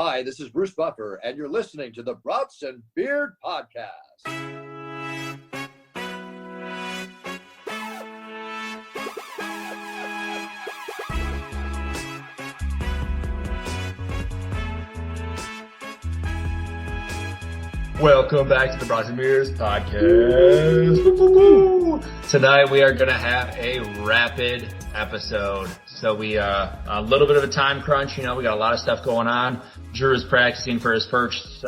Hi, this is Bruce Buffer, and you're listening to the Brats and Beard Podcast. Welcome back to the Brats and Beers Podcast. Woo-hoo-hoo. Tonight we are going to have a rapid episode. So we a little bit of a time crunch. You know, we got a lot of stuff going on. Drew is practicing for his first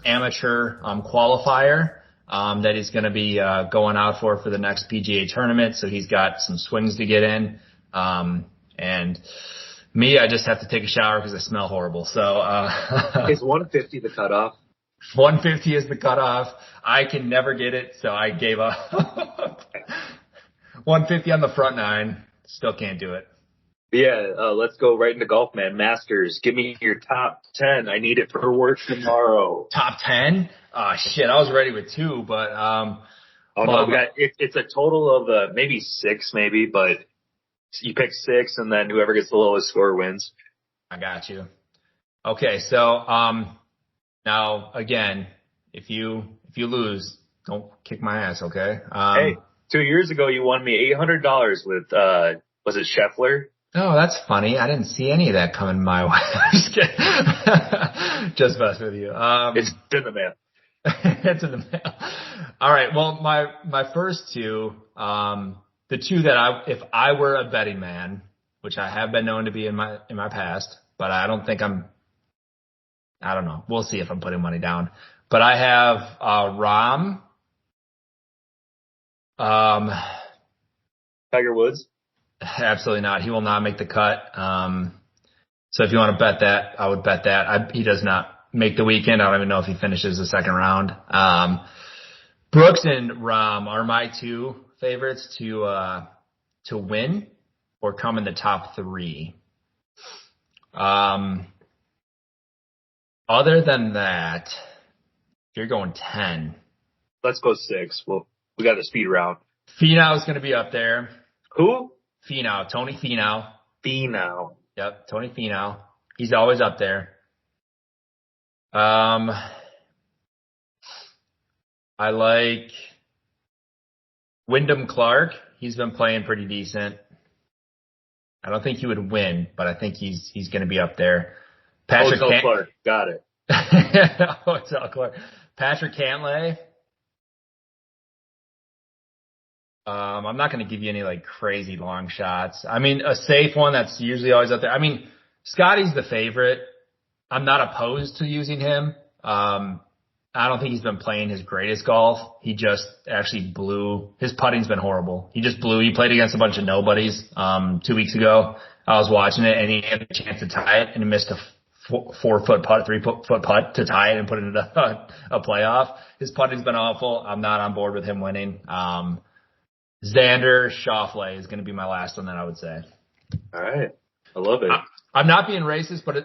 amateur qualifier that he's going to be going out for the next PGA tournament. So he's got some swings to get in. And me, I just have to take a shower because I smell horrible. So is 150 the cutoff? 150 is the cutoff. I can never get it, so I gave up. 150 on the front nine. Still can't do it. Yeah, let's go right into golf, man. Masters, give me your top 10. I need it for work tomorrow. Top 10? Shit, I was ready with 2, but no, it's a total of maybe 6, but you pick 6, and then whoever gets the lowest score wins. I got you. Okay, so now again, if you lose, don't kick my ass, okay? Hey, 2 years ago you won me $800 with was it Scheffler? Oh, that's funny. I didn't see any of that coming my way. Just kidding. Just messing with you. It's in the mail. It's in the mail. All right. Well, my first 2, the 2 that if I were a betting man, which I have been known to be in my past, but I don't know. We'll see if I'm putting money down. But I have Rahm. Tiger Woods? Absolutely not. He will not make the cut. So if you want to bet that, I would bet that. He does not make the weekend. I don't even know if he finishes the second round. Brooks and Rahm are my 2 favorites to win or come in the top 3. Other than that, if you're going 10. Let's go 6. Well, we got a speed round. Finau is going to be up there. Who? Finau. Tony Finau. Finau. Yep, Tony Finau. He's always up there. I like Wyndham Clark. He's been playing pretty decent. I don't think he would win, but I think he's going to be up there. Hotel Clark. Got it. Hotel Clark. Patrick Cantlay. I'm not going to give you any like crazy long shots. I mean, a safe one that's usually always up there. I mean, Scotty's the favorite. I'm not opposed to using him. I don't think he's been playing his greatest golf. He just actually blew. His putting's been horrible. He just blew. He played against a bunch of nobodies 2 weeks ago. I was watching it, and he had a chance to tie it, and he missed a 4-foot putt, 3-foot putt to tie it and put it into a playoff. His putting's been awful. I'm not on board with him winning. Xander Schauffele is going to be my last one that I would say. All right. I love it. I'm not being racist, but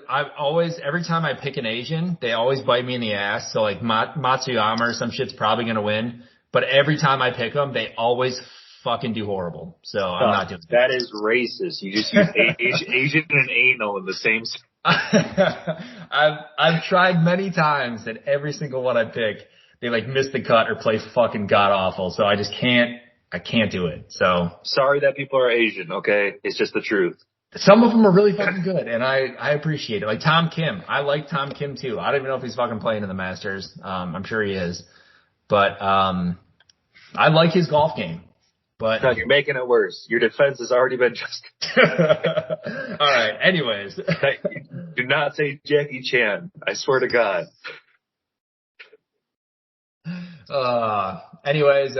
every time I pick an Asian, they always bite me in the ass. So like Matsuyama or some shit's probably going to win. But every time I pick them, they always fucking do horrible. So I'm not doing that. That is racist. You just use Asian and anal in the same. I've tried many times, and every single one I pick, they like miss the cut or play fucking god awful. So I just can't do it. So sorry that people are Asian. Okay, it's just the truth. Some of them are really fucking good, and I appreciate it. Like Tom Kim. I like Tom Kim too. I don't even know if he's fucking playing in the Masters. I'm sure he is. But I like his golf game. But no, you're making it worse. Your defense has already been just. All right. Anyways. Do not say Jackie Chan. I swear to God. Anyways,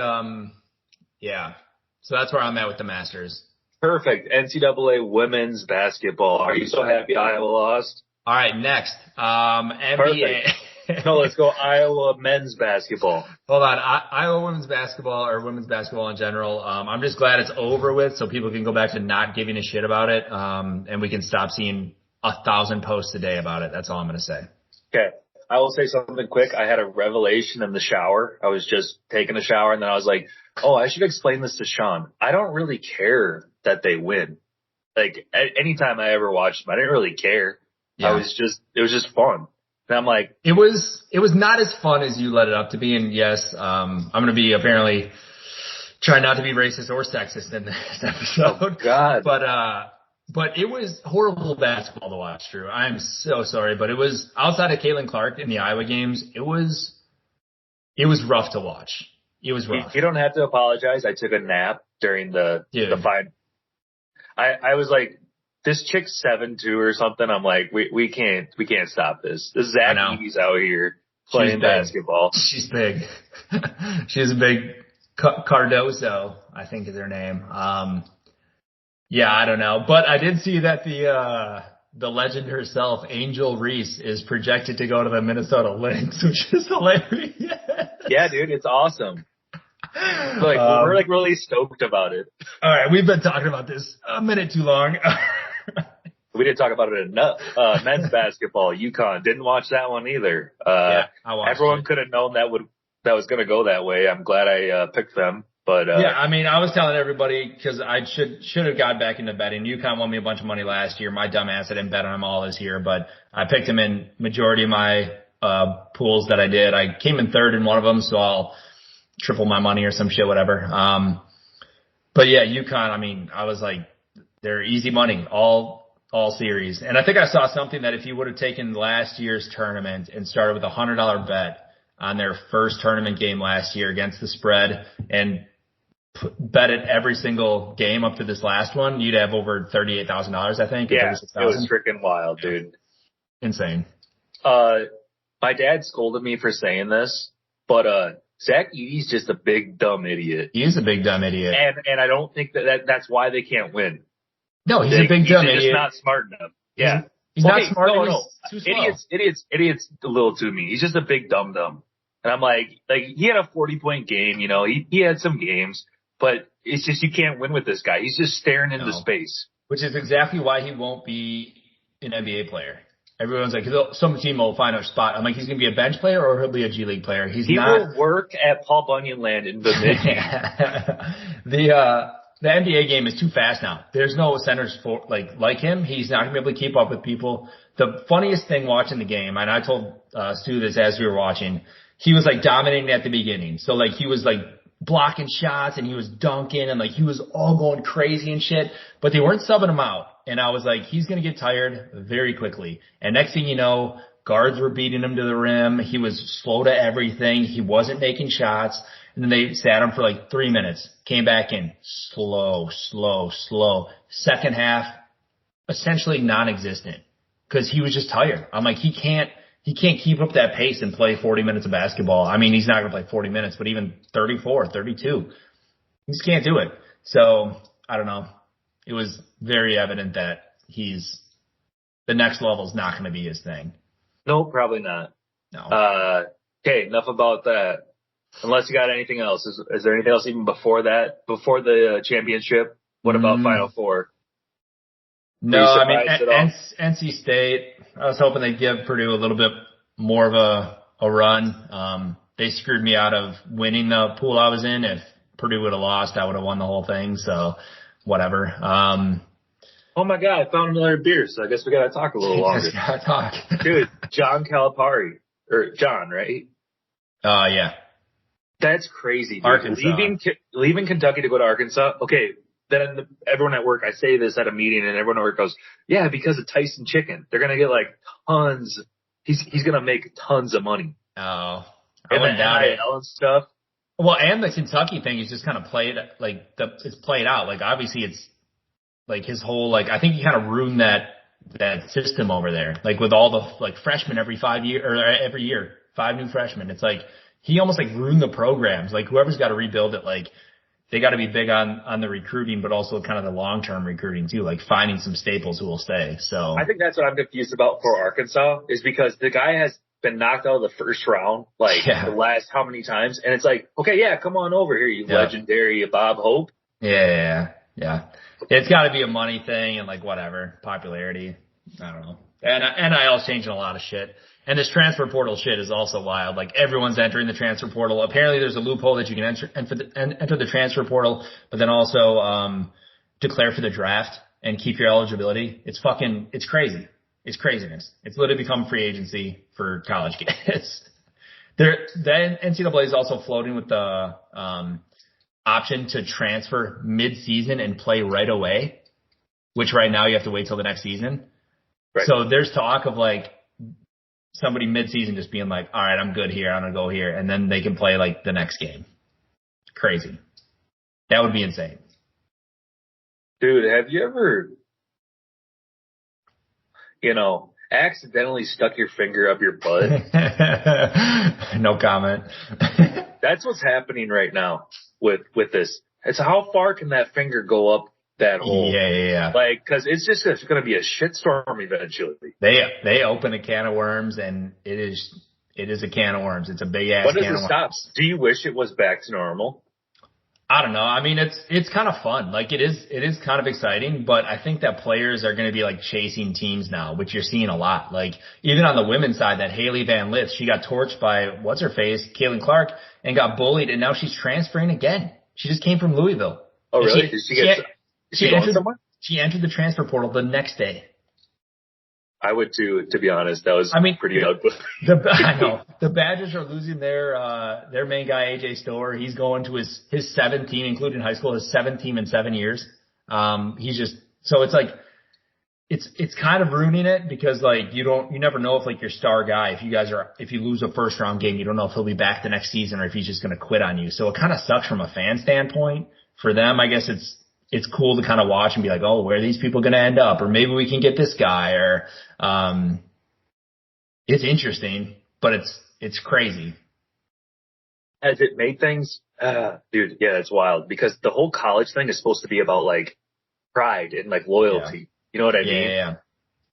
yeah. So that's where I'm at with the Masters. Perfect. NCAA women's basketball. Are you so happy Iowa lost? All right, next. NBA. No, let's go Iowa men's basketball. Hold on. Iowa women's basketball or women's basketball in general. I'm just glad it's over with so people can go back to not giving a shit about it. And we can stop seeing 1,000 posts a day about it. That's all I'm going to say. Okay. I will say something quick. I had a revelation in the shower. I was just taking a shower and then I was like, oh, I should explain this to Shawn. I don't really care that they win. Like anytime I ever watched them, I didn't really care. Yeah. It was just fun. And I'm like, it was not as fun as you let it up to be. And yes, I'm going to be apparently trying not to be racist or sexist in this episode. oh God. But it was horrible basketball to watch, Drew. I'm so sorry, but it was outside of Caitlin Clark in the Iowa games. It was rough to watch. It was rough. You don't have to apologize. I took a nap during the fight. I was like, this chick's 7'2" or something. I'm like, we can't stop this. This Zach Edey's out here playing basketball. She's big. She's a big Cardoso, I think is her name. Yeah, I don't know, but I did see that the legend herself, Angel Reese, is projected to go to the Minnesota Lynx, which is hilarious. Yeah, dude, it's awesome. We're like really stoked about it. All right, we've been talking about this a minute too long. We didn't talk about it enough. Men's basketball, UConn. Didn't watch that one either. Yeah, I watched everyone it. Could have known that was going to go that way. I'm glad I picked them. But yeah, I mean, I was telling everybody because I should have got back into betting. UConn won me a bunch of money last year. My dumb ass, I didn't bet on them all this year, but I picked them in majority of my pools that I did. I came in third in one of them, so I'll triple my money or some shit, whatever. But yeah, UConn. I mean, I was like, they're easy money all series, and I think I saw something that if you would have taken last year's tournament and started with $100 bet on their first tournament game last year against the spread and bet it every single game up to this last one, you'd have over $38,000, I think. Yeah, it was freaking wild, dude. Insane. My dad scolded me for saying this, but Zach Edey's just a big dumb idiot. He is a big dumb idiot, and I don't think that's why they can't win. No, he's a big dumb idiot. He's just not smart enough. Yeah, he's not smart. No. He's too slow. Idiots a little too mean. He's just a big dumb. And I'm like he had a 40-point game. You know, he had some games. But it's just you can't win with this guy. He's just staring into space. Which is exactly why he won't be an NBA player. Everyone's like, some team will find a spot. I'm like, he's going to be a bench player or he'll be a G League player. He will work at Paul Bunyan Land in the mid. The NBA game is too fast now. There's no centers like him. He's not going to be able to keep up with people. The funniest thing watching the game, and I told Stu this as we were watching, he was like dominating at the beginning. So like he was like blocking shots and he was dunking and like he was all going crazy and shit, but they weren't subbing him out. And I was like, he's going to get tired very quickly. And next thing you know, guards were beating him to the rim. He was slow to everything. He wasn't making shots. And then they sat him for like 3 minutes, came back in slow. Second half, essentially non-existent because he was just tired. I'm like, he can't keep up that pace and play 40 minutes of basketball. I mean, he's not going to play 40 minutes, but even 34, 32, he just can't do it. So I don't know. It was very evident that the next level is not going to be his thing. No, probably not. No. Okay, enough about that. Unless you got anything else. Is there anything else even before that? Before the championship? What about Final Four? No, I mean, NC State, I was hoping they'd give Purdue a little bit more of a run. They screwed me out of winning the pool I was in. If Purdue would have lost, I would have won the whole thing. So whatever. Oh my God, I found another beer, so I guess we gotta talk a little longer. Gotta talk. Dude, John Calipari. Or John, right? Yeah. That's crazy, dude. Arkansas. Leaving Kentucky to go to Arkansas. Okay, then everyone at work, I say this at a meeting, and everyone at work goes, yeah, because of Tyson Chicken. They're going to get like tons. He's going to make tons of money. Oh. And the NIL and stuff. Well, and the Kentucky thing is just kind of played, like, it's played out. Like, obviously it's, like, his whole, like, I think he kind of ruined that system over there. Like, with all the, like, freshmen every year, 5 new freshmen. It's like, he almost like ruined the programs. Like whoever's got to rebuild it, like they got to be big on the recruiting, but also kind of the long-term recruiting too, like finding some staples who will stay. So I think that's what I'm confused about for Arkansas is because the guy has been knocked out of the first round, the last how many times. And it's like, okay, yeah, come on over here, you legendary Bob Hope. Yeah. It's got to be a money thing and like whatever, popularity. I don't know. And NIL's changing a lot of shit. And this transfer portal shit is also wild. Like everyone's entering the transfer portal. Apparently there's a loophole that you can enter the transfer portal, but then also declare for the draft and keep your eligibility. It's crazy. It's craziness. It's literally become free agency for college kids. The NCAA is also floating with the option to transfer mid-season and play right away, which right now you have to wait till the next season. Right. So there's talk of like somebody mid-season just being like, all right, I'm good here. I'm going to go here. And then they can play like the next game. Crazy. That would be insane. Dude, have you ever, accidentally stuck your finger up your butt? No comment. That's what's happening right now with this. It's how far can that finger go up that hole? Yeah. Like, cause it's going to be a shitstorm eventually. They open a can of worms, and it is a can of worms. It's a big ass can of worms. When does it stop? Do you wish it was back to normal? I don't know. I mean, it's kind of fun. Like it is kind of exciting, but I think that players are going to be like chasing teams now, which you're seeing a lot. Like even on the women's side, that Haley Van Lith, she got torched by what's her face, Caitlin Clark, and got bullied, and now she's transferring again. She just came from Louisville. Oh, really? Did she entered the transfer portal the next day. I would too, to be honest. That was pretty ugly. I know. The Badgers are losing their main guy, AJ Storer. He's going to his seventh team, including high school, his seventh team in 7 years. So it's like, it's kind of ruining it because like you never know if like your star guy, if you lose a first round game, you don't know if he'll be back the next season or if he's just going to quit on you. So it kind of sucks from a fan standpoint. For them, I guess it's cool to kind of watch and be like, oh, where are these people going to end up? Or maybe we can get this guy, or, it's interesting, but it's crazy. Has it made things, dude, yeah, it's wild because the whole college thing is supposed to be about like pride and like loyalty. Yeah. You know what I mean? Yeah.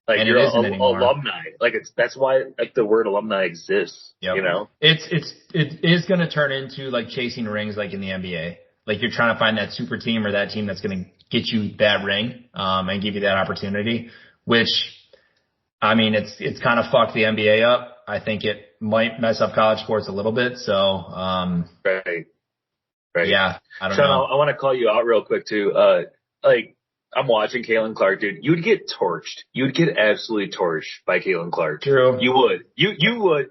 Like and you're alumni. Like that's why like the word alumni exists. Yep. You know? It is going to turn into like chasing rings like in the NBA. Like you're trying to find that super team or that team that's going to get you that ring, and give you that opportunity, which, I mean, it's kind of fucked the NBA up. I think it might mess up college sports a little bit. So, right. Yeah, I don't know. I want to call you out real quick too. Like I'm watching Caitlin Clark, dude. You'd get torched. You'd get absolutely torched by Caitlin Clark. True. You would. You would.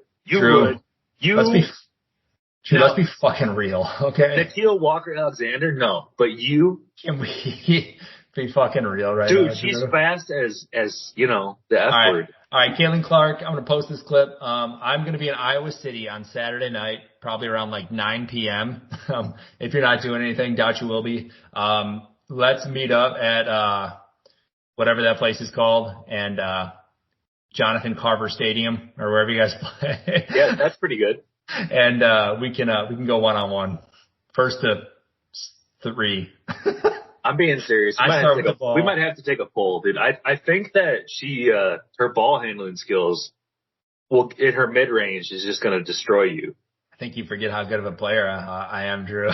Let's be fucking real, okay? Nikhil Walker-Alexander, no. But you... Can we be fucking real right now? Dude, she's fast as the F word. All right, Caitlin Clark, I'm going to post this clip. I'm going to be in Iowa City on Saturday night, probably around like 9 p.m. If you're not doing anything, doubt you will be. Let's meet up at whatever that place is called, and Jonathan Carver Stadium, or wherever you guys play. Yeah, that's pretty good. And we can go one-on-one. First to 3. I'm being serious. We might have to take a poll, dude. I think that her ball handling skills in her mid range is just going to destroy you. I think you forget how good of a player I am, Drew.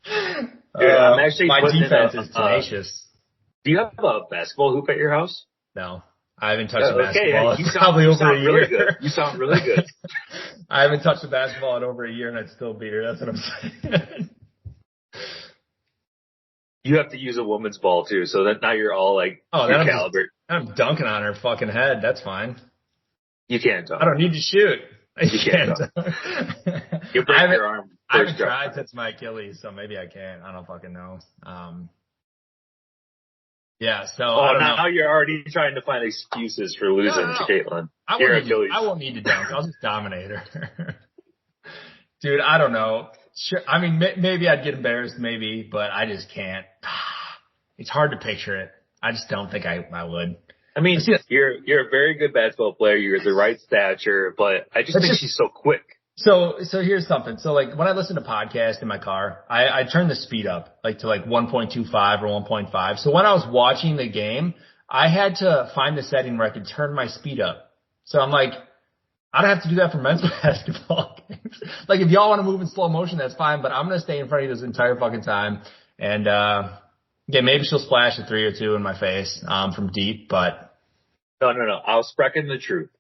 Dude, I'm actually my defense is tenacious. Do you have a basketball hoop at your house? No. I haven't touched a basketball in probably over a year. Really good. You sound really good. I haven't touched a basketball in over a year, and I'd still beat her. That's what I'm saying. You have to use a woman's ball, too, so that now you're all like your caliber. I'm dunking on her fucking head. That's fine. You can't dunk. I don't need to shoot. You can't dunk. You break your arm. I haven't tried since my Achilles, so maybe I can. I don't fucking know. Yeah, so I don't know. Now you're already trying to find excuses for losing to Caitlin. I won't need to dunk. I'll just dominate her. Dude, I don't know. Sure, I mean, maybe I'd get embarrassed, maybe, but I just can't. It's hard to picture it. I just don't think I would. I mean, you're a very good basketball player. You're the right stature, but I just think she's so quick. So here's something. So like when I listen to podcasts in my car, I turn the speed up like to like 1.25 or 1.5. So when I was watching the game, I had to find the setting where I could turn my speed up. So I'm like, I don't have to do that for men's basketball games. Like if y'all want to move in slow motion, that's fine, but I'm going to stay in front of you this entire fucking time. And, yeah, maybe she'll splash a 3 or 2 in my face, from deep, but. No. I'll sprechen the truth.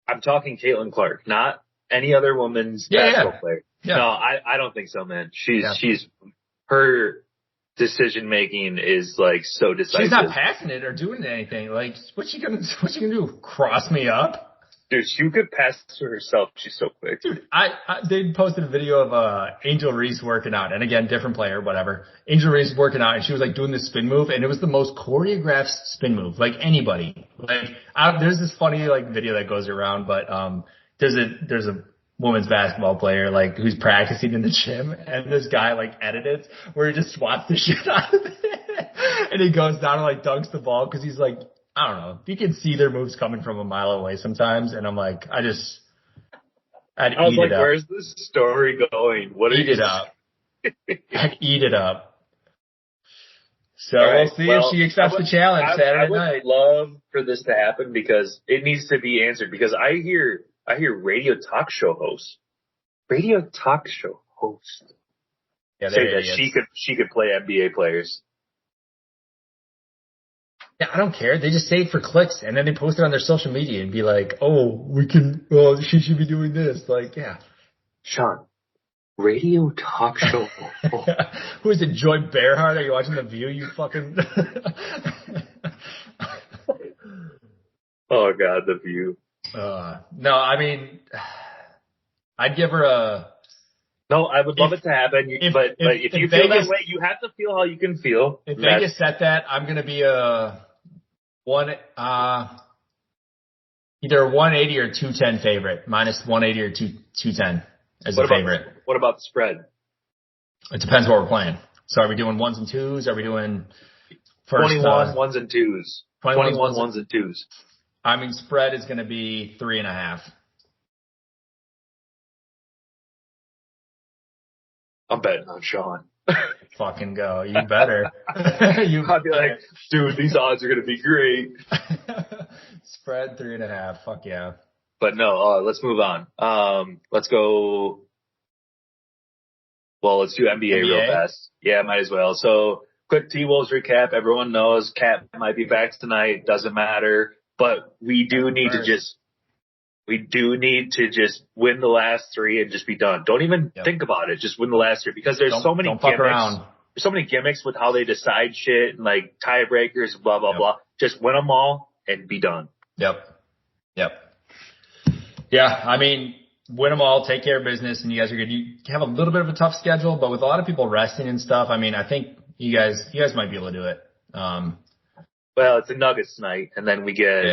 I'm talking Caitlin Clark, not any other woman's basketball player. Yeah. No, I don't think so, man. She's her decision making is like so decisive. She's not passing it or doing anything. Like, what's she gonna do? Cross me up? Dude, she could pass to herself. She's so quick. Dude, they posted a video of Angel Reese working out, and again, different player, whatever. Angel Reese working out, and she was like doing this spin move, and it was the most choreographed spin move, like anybody. Like, there's this funny like video that goes around, but there's a women's basketball player like who's practicing in the gym, and this guy like edits where he just swats the shit out of it, and he goes down and like dunks the ball because he's like, I don't know, you can see their moves coming from a mile away sometimes, and I'm like, I'd was eat like, it up. where's this story going? What are eat you it up? I'd eat it up. So right, we'll see if she accepts the challenge Saturday night. I would love for this to happen because it needs to be answered. Because I hear radio talk show hosts say that she could play NBA players. Yeah, I don't care. They just say it for clicks, and then they post it on their social media and be like, she should be doing this. Like, yeah. Shawn, radio talk show. Who is it, Joy Bearhart? Are you watching The View, you fucking... Oh, God, The View. No, I mean, I'd give her a... No, I would love it to happen, but if you feel Vegas, that way, you have to feel how you can feel. If Vegas set that, I'm going to be either a 180 or 210 favorite, minus 180 or 210 as a favorite. What about the spread? It depends what we're playing. So are we doing ones and twos? Are we doing first 21 ones and twos? 21 ones and twos. I mean, spread is going to be 3.5. I'm betting on Shawn. Fucking go. You better. I'd be like, dude, these odds are going to be great. Spread 3.5. Fuck yeah. But no, let's move on. Let's go. Well, let's do NBA real fast. Yeah, might as well. So quick T-Wolves recap. Everyone knows Cat might be back tonight. Doesn't matter. But we do need to just win the last three and just be done. Don't even think about it. Just win the last three because there's so many gimmicks. There's so many gimmicks with how they decide shit and like tiebreakers, blah, blah, blah. Just win them all and be done. Yep. Yeah. I mean, win them all, take care of business, and you guys are good. You have a little bit of a tough schedule, but with a lot of people resting and stuff, I mean, I think you guys might be able to do it. Well, it's the Nuggets tonight, and then we get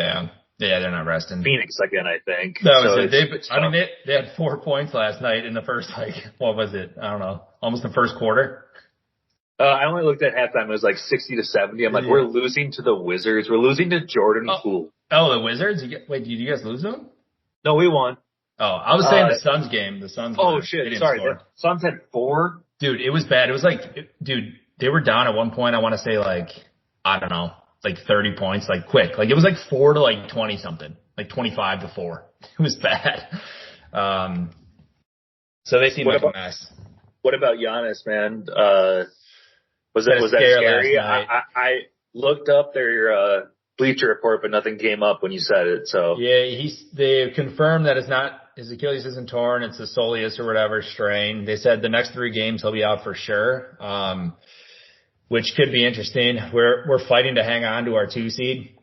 yeah, they're not resting. Phoenix again, I think. That was it. They had 4 points last night in the first, what was it? I don't know, almost the first quarter. I only looked at halftime. It was like 60-70. I'm like, we're losing to the Wizards. We're losing to Jordan Poole. Oh, the Wizards? Did you guys lose them? No, we won. Oh, I was saying the Suns game. The Suns. Oh shit! Sorry, the Suns had 4. Dude, it was bad. It was they were down at one point. I want to say I don't know, 30 points, quick. It was 4 to 20 something, 25 to 4. It was bad. So they seem like a mess. What about Giannis, man? Was that scary? I looked up their Bleacher Report, but nothing came up when you said it. So yeah, they confirmed that it's not his Achilles isn't torn; it's a soleus or whatever strain. They said the next 3 games he'll be out for sure, which could be interesting. We're fighting to hang on to our 2 seed.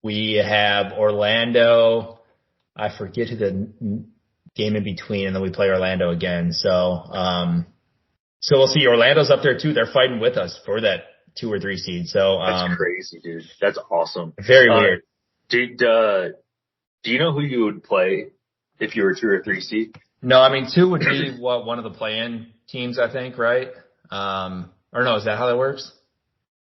We have Orlando. I forget who the game in between, and then we play Orlando again. So we'll see. Orlando's up there too. They're fighting with us for that 2 or 3 seed. So that's crazy, dude. That's awesome. Very weird. Do you know who you would play if you were 2 or 3 seed? No, I mean 2 would be one of the play-in teams, I think, right? Or no, is that how that works?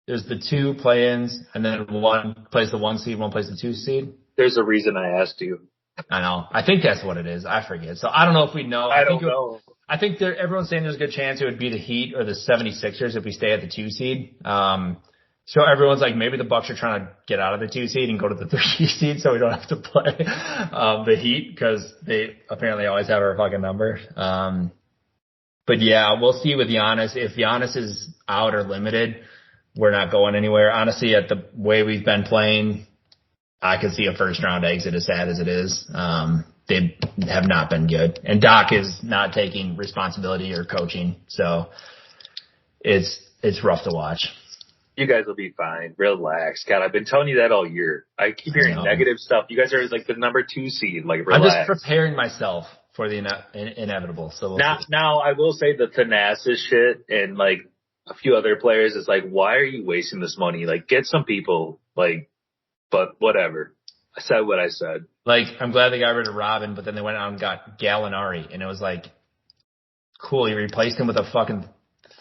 There's the 2 play-ins, and then one plays the 1 seed, one plays the 2 seed. There's a reason I asked you. I know. I think that's what it is. I forget. So I don't know if we know. I don't know. I think everyone's saying there's a good chance it would be the Heat or the 76ers if we stay at the 2 seed. So everyone's like, maybe the Bucks are trying to get out of the 2 seed and go to the 3 seed so we don't have to play the Heat because they apparently always have our fucking number. But yeah, we'll see with Giannis. If Giannis is out or limited, we're not going anywhere. Honestly, at the way we've been playing, I could see a first round exit as sad as it is. They have not been good. And Doc is not taking responsibility or coaching. So it's rough to watch. You guys will be fine. Relax. God, I've been telling you that all year. I keep hearing negative stuff. You guys are like the number 2 seed. Like, relax. I'm just preparing myself for the inevitable. So now I will say the Thanasis shit and like a few other players is like, why are you wasting this money? Like, get some people. Like, but whatever. I said what I said. Like, I'm glad they got rid of Robin, but then they went out and got Gallinari, and it was like, cool. You replaced him with a fucking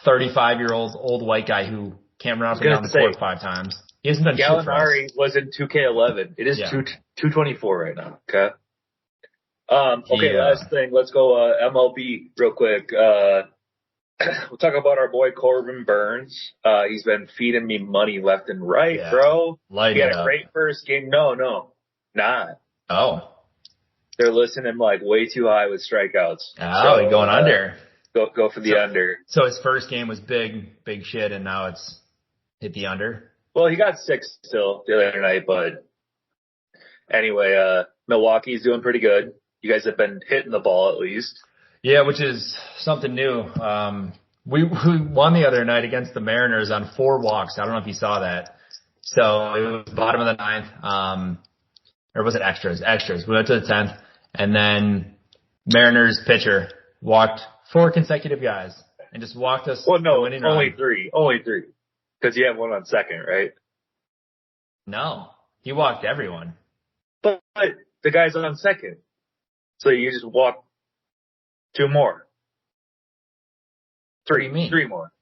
35-year-old old white guy who can't run up and down the court 5 times. He hasn't done shit for us. Gallinari was in 2K11. It is 224 right now. Okay. Last thing. Let's go MLB real quick. We'll talk about our boy Corbin Burns. He's been feeding me money left and right, bro. He had a great first game. No, not. Oh. They're listing him like way too high with strikeouts. Oh, he's going under. Go for the under. So his first game was big shit, and now it's hit the under? Well, he got 6 still the other night, but anyway, Milwaukee's doing pretty good. You guys have been hitting the ball at least. Yeah, which is something new. We won the other night against the Mariners on 4 walks. I don't know if you saw that. So it was bottom of the 9th. Or was it extras? Extras. We went to the 10th, and then Mariners pitcher walked 4 consecutive guys and just walked us. Well, no, only 3. Only 3. Because you have one on second, right? No. He walked everyone. But the guy's on second. So you just walk 2 more. 3. What do you mean? 3 more.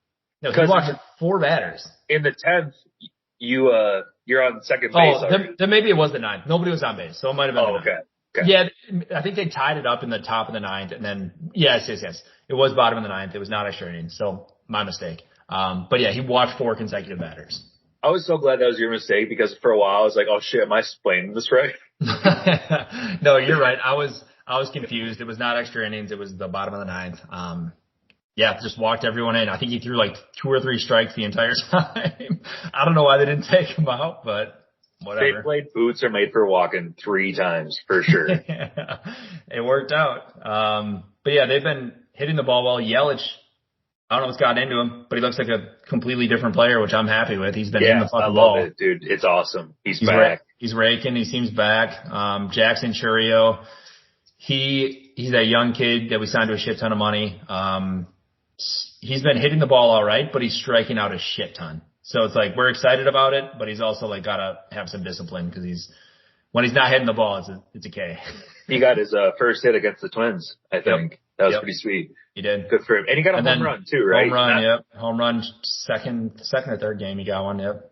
No, he walked 4 batters. In the 10th, you're on second base. Then maybe it was the 9th. Nobody was on base, so it might have been the 9th. Okay. Yeah, I think they tied it up in the top of the 9th, and then yes. It was bottom of the 9th. It was not extra innings, so my mistake. But yeah, he walked 4 consecutive batters. I was so glad that was your mistake because for a while I was like, oh shit, am I explaining this right? No, you're right. I was confused. It was not extra innings. It was the bottom of the 9th. Just walked everyone in. I think he threw like 2 or 3 strikes the entire time. I don't know why they didn't take him out, but whatever. They played boots are made for walking 3 times for sure. It worked out. But yeah, they've been hitting the ball well. Yelich, I don't know what's gotten into him, but he looks like a completely different player, which I'm happy with. He's been hitting the fucking ball. I love it, dude. It's awesome. He's back. He's raking. He seems back. Jackson Churio, he's a young kid that we signed to a shit ton of money. He's been hitting the ball all right, but he's striking out a shit ton. So it's like we're excited about it, but he's also like gotta have some discipline because when he's not hitting the ball, it's a K. He got his first hit against the Twins, I think. Yep. That was pretty sweet. He did. Good for him. And he got a home run too, right? Home run, yep. Home run second or third game he got one, yep.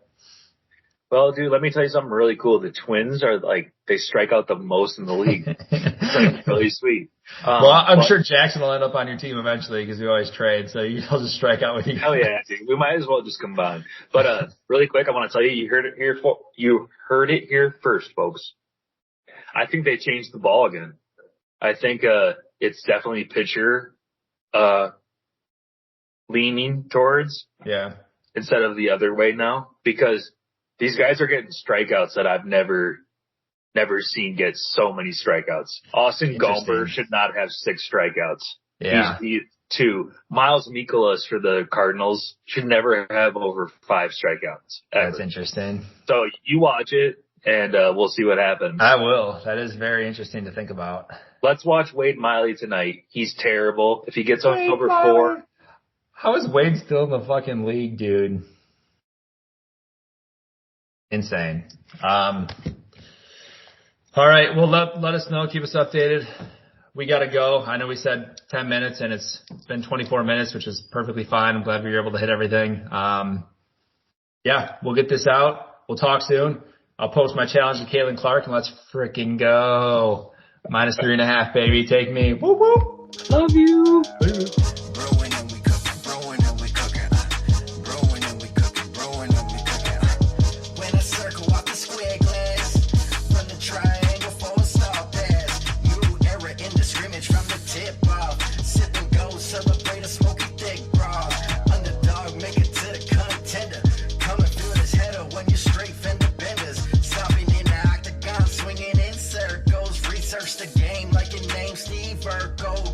Well, dude, let me tell you something really cool. The Twins are like, they strike out the most in the league. It's like really sweet. I'm sure Jackson will end up on your team eventually because we always trade. So he'll just strike out with you. Hell yeah, dude. We might as well just combine. But, really quick, I want to tell you, you heard it here first, folks. I think they changed the ball again. I think, it's definitely pitcher, leaning towards. Yeah. Instead of the other way now because these guys are getting strikeouts that I've never seen get so many strikeouts. Austin Gomber should not have 6 strikeouts. Yeah. He's 2. Miles Mikolas for the Cardinals should never have over 5 strikeouts. Ever. That's interesting. So you watch it and we'll see what happens. I will. That is very interesting to think about. Let's watch Wade Miley tonight. He's terrible. If he gets over 4. How is Wade still in the fucking league, dude? Insane. All right. Well, let us know. Keep us updated. We got to go. I know we said 10 minutes and it's been 24 minutes, which is perfectly fine. I'm glad we were able to hit everything. We'll get this out. We'll talk soon. I'll post my challenge to Caitlin Clark and let's freaking go. -3.5, baby. Take me. Woo woo. Love you. Search the game like your name's Steve Urkel.